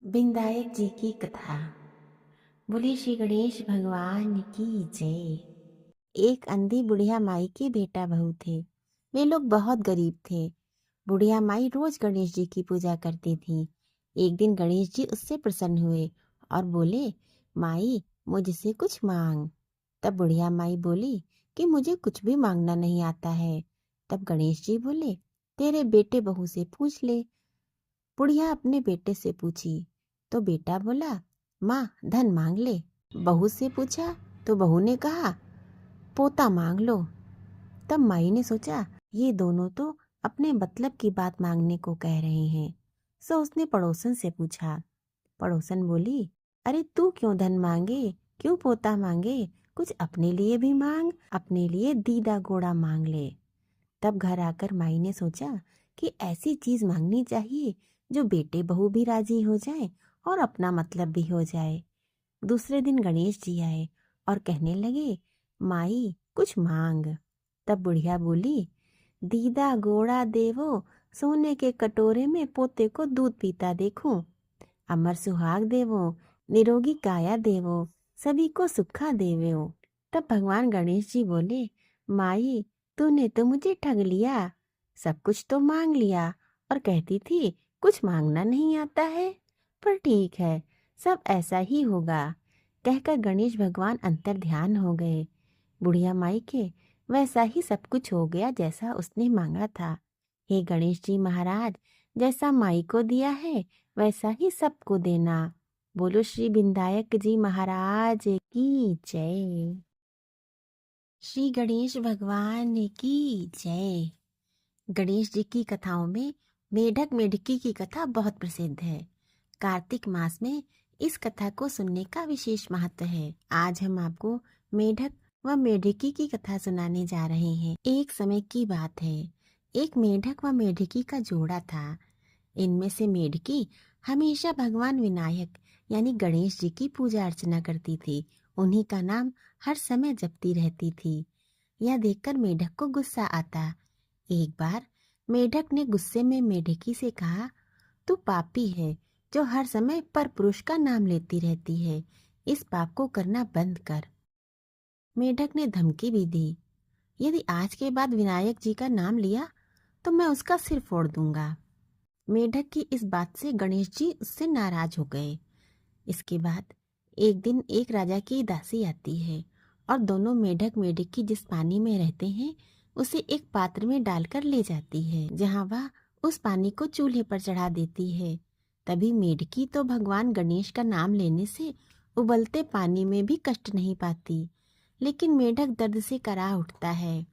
विनायक जी की कथा। बोले श्री गणेश भगवान की जय। एक अंधी बुढ़िया माई के बेटा बहू थे। वे लोग बहुत गरीब थे। बुढ़िया माई रोज गणेश जी की पूजा करती थी। एक दिन गणेश जी उससे प्रसन्न हुए और बोले, माई मुझसे कुछ मांग। तब बुढ़िया माई बोली कि मुझे कुछ भी मांगना नहीं आता है। तब गणेश जी बोले, तेरे बेटे बहू से पूछ ले। बुढ़िया अपने बेटे से पूछी तो बेटा बोला, माँ धन मांग ले। बहू से पूछा तो बहू ने कहा, पोता मांग लो। तब माई ने सोचा, ये दोनों तो अपने मतलब की बात मांगने को कह रहे हैं। सो उसने पड़ोसन से पूछा। पड़ोसन बोली, अरे तू क्यों धन मांगे, क्यों पोता मांगे, कुछ अपने लिए भी मांग, अपने लिए दीदा गोड़ा मांग ले। तब घर आकर माई ने सोचा कि ऐसी चीज मांगनी चाहिए जो बेटे बहू भी राजी हो जाए और अपना मतलब भी हो जाए। दूसरे दिन गणेश जी आए और कहने लगे, माई कुछ मांग। तब बुढ़िया बोली, दीदा गोड़ा देवो, सोने के कटोरे में पोते को दूध पीता देखूं। अमर सुहाग देवो, निरोगी काया देवो, सभी को सुखा देवो। तब भगवान गणेश जी बोले, माई तूने तो मुझे ठग लिया। सब कुछ तो मांग लिया और कहती थी कुछ मांगना नहीं आता है। पर ठीक है, सब ऐसा ही होगा। कहकर गणेश भगवान अंतर ध्यान हो गए। बुढ़िया माई के वैसा ही सब कुछ हो गया जैसा उसने मांगा था। हे गणेश जी महाराज, जैसा माई को दिया है वैसा ही सबको देना। बोलो श्री विनायक जी महाराज की जय। श्री गणेश भगवान की जय। गणेश जी की कथाओं में मेढक मेढकी की कथा बहुत प्रसिद्ध है। कार्तिक मास में इस कथा को सुनने का विशेष महत्व है। आज हम आपको मेढक व मेढकी की कथा सुनाने जा रहे हैं। एक समय की बात है, एक मेढक व मेढकी का जोड़ा था। इनमें से मेढकी हमेशा भगवान विनायक यानी गणेश जी की पूजा अर्चना करती थी। उन्हीं का नाम हर समय जपती रहती थी। यह देखकर मेढक को गुस्सा आता। एक बार मेढक ने गुस्से में मेढकी से कहा, तू पापी है जो हर समय पर पुरुष का नाम लेती रहती है। इस पाप को करना बंद कर। मेढक ने धमकी भी दी, यदि आज के बाद विनायक जी का नाम लिया तो मैं उसका सिर फोड़ दूंगा। मेढक की इस बात से गणेश जी उससे नाराज हो गए। इसके बाद एक दिन एक राजा की दासी आती है और दोनों मेढक मेढकी जिस पानी में रहते हैं उसे एक पात्र में डालकर ले जाती है, जहाँ वह उस पानी को चूल्हे पर चढ़ा देती है। तभी मेढकी तो भगवान गणेश का नाम लेने से उबलते पानी में भी कष्ट नहीं पाती, लेकिन मेढक दर्द से करा उठता है।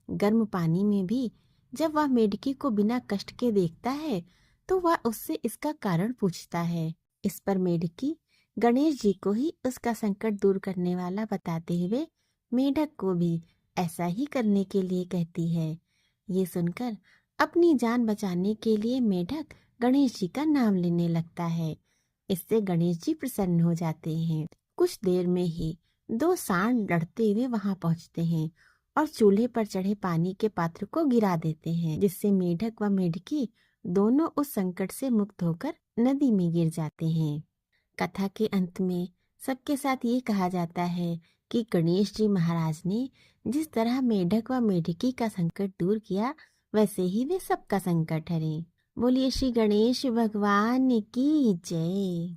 गर्म पानी में भी जब वह मेढकी को बिना कष्ट के देखता है तो वह उससे इसका कारण पूछता है। इस पर मेढकी गणेश जी को ही उसका संकट दूर करने वाला बताते हुए मेढक को भी ऐसा ही करने के लिए कहती है। ये सुनकर अपनी जान बचाने के लिए मेढक गणेश जी का नाम लेने लगता है। इससे गणेश जी प्रसन्न हो जाते हैं। कुछ देर में ही दो सांड लड़ते हुए वहां पहुंचते हैं और चूल्हे पर चढ़े पानी के पात्र को गिरा देते हैं, जिससे मेढक व मेढकी दोनों उस संकट से मुक्त होकर नदी में गिर जाते हैं। कथा के अंत में सबके साथ ये कहा जाता है कि गणेश जी महाराज ने जिस तरह मेढक व मेढकी का संकट दूर किया, वैसे ही वे सबका संकट हरे। बोलिए श्री गणेश भगवान की जय।